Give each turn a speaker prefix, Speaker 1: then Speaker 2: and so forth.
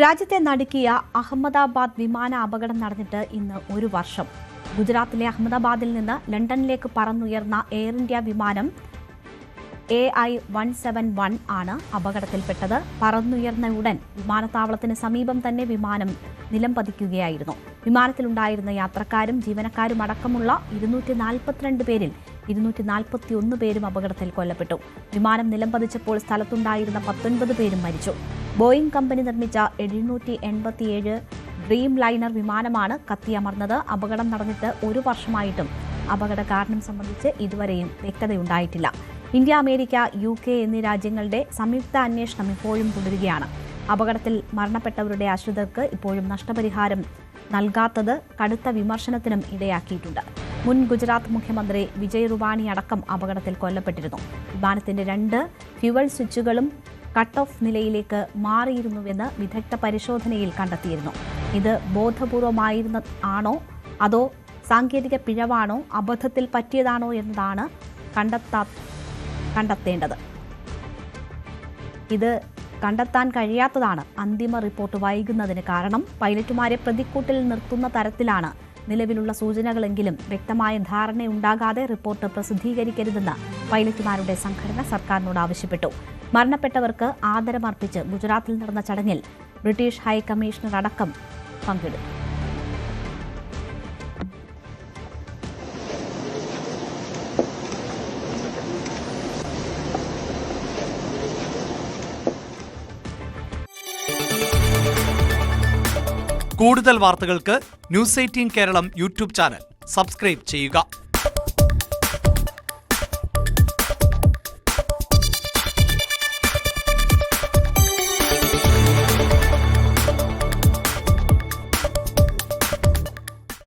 Speaker 1: രാജ്യത്തെ നടുക്കിയ അഹമ്മദാബാദ് വിമാന അപകടം നടന്നിട്ട് ഇന്ന് ഒരു വർഷം. ഗുജറാത്തിലെ അഹമ്മദാബാദിൽ നിന്ന് ലണ്ടനിലേക്ക് പറന്നുയർന്ന എയർ ഇന്ത്യ വിമാനം AI-171 ആണ് അപകടത്തിൽപ്പെട്ടത്. പറന്നുയർന്ന ഉടൻ വിമാനത്താവളത്തിന് സമീപം തന്നെ വിമാനം നിലം പതിക്കുകയായിരുന്നു. വിമാനത്തിലുണ്ടായിരുന്ന യാത്രക്കാരും ജീവനക്കാരും അടക്കമുള്ള 242 പേരിൽ 241 പേരും അപകടത്തിൽ കൊല്ലപ്പെട്ടു. വിമാനം നിലം പതിച്ചപ്പോൾ സ്ഥലത്തുണ്ടായിരുന്ന 19 പേരും മരിച്ചു. ബോയിംഗ് കമ്പനി നിർമ്മിച്ച 787 ഡ്രീം ലൈനർ വിമാനമാണ് കത്തിയമർന്നത്. അപകടം നടന്നിട്ട് ഒരു വർഷമായിട്ടും അപകട കാരണം സംബന്ധിച്ച് ഇതുവരെയും വ്യക്തതയുണ്ടായിട്ടില്ല. ഇന്ത്യ, അമേരിക്ക, UK എന്നീ രാജ്യങ്ങളുടെ സംയുക്ത അന്വേഷണം ഇപ്പോഴും തുടരുകയാണ്. അപകടത്തിൽ മരണപ്പെട്ടവരുടെ ആശ്രിതർക്ക് ഇപ്പോഴും നഷ്ടപരിഹാരം നൽകാത്തത് കടുത്ത വിമർശനത്തിനും ഇടയാക്കിയിട്ടുണ്ട്. മുൻ ഗുജറാത്ത് മുഖ്യമന്ത്രി വിജയ് റുപാണി അടക്കം അപകടത്തിൽ കൊല്ലപ്പെട്ടിരുന്നു. വിമാനത്തിന്റെ 2 ഫ്യുവൽ സ്വിച്ചുകളും കട്ട് ഓഫ് നിലയിലേക്ക് മാറിയിരുന്നുവെന്ന് വിദഗ്ധ പരിശോധനയിൽ കണ്ടെത്തിയിരുന്നു. ഇത് ബോധപൂർവമായിരുന്നതാണോ അതോ സാങ്കേതിക പിഴവാണോ അബദ്ധത്തിൽ പറ്റിയതാണോ എന്നതാണ് കണ്ടെത്തേണ്ടത്. ഇത് കണ്ടെത്താൻ കഴിയാത്തതാണ് അന്തിമ റിപ്പോർട്ട് വൈകുന്നതിന് കാരണം. പൈലറ്റുമാരെ പ്രതിക്കൂട്ടിൽ നിർത്തുന്ന തരത്തിലാണ് നിലവിലുള്ള സൂചനകളെങ്കിലും വ്യക്തമായ ധാരണയുണ്ടാകാതെ റിപ്പോർട്ട് പ്രസിദ്ധീകരിക്കരുതെന്ന് പൈലറ്റുമാരുടെ സംഘടന സർക്കാരിനോട് ആവശ്യപ്പെട്ടു. മരണപ്പെട്ടവർക്ക് ആദരമർപ്പിച്ച് ഗുജറാത്തിൽ നടന്ന ചടങ്ങിൽ ബ്രിട്ടീഷ് ഹൈക്കമ്മീഷണർ അടക്കം പങ്കെടുത്തു.
Speaker 2: കൂടുതൽ വാർത്തകൾക്ക് News 18 Keralam YouTube channel subscribe ചെയ്യുക.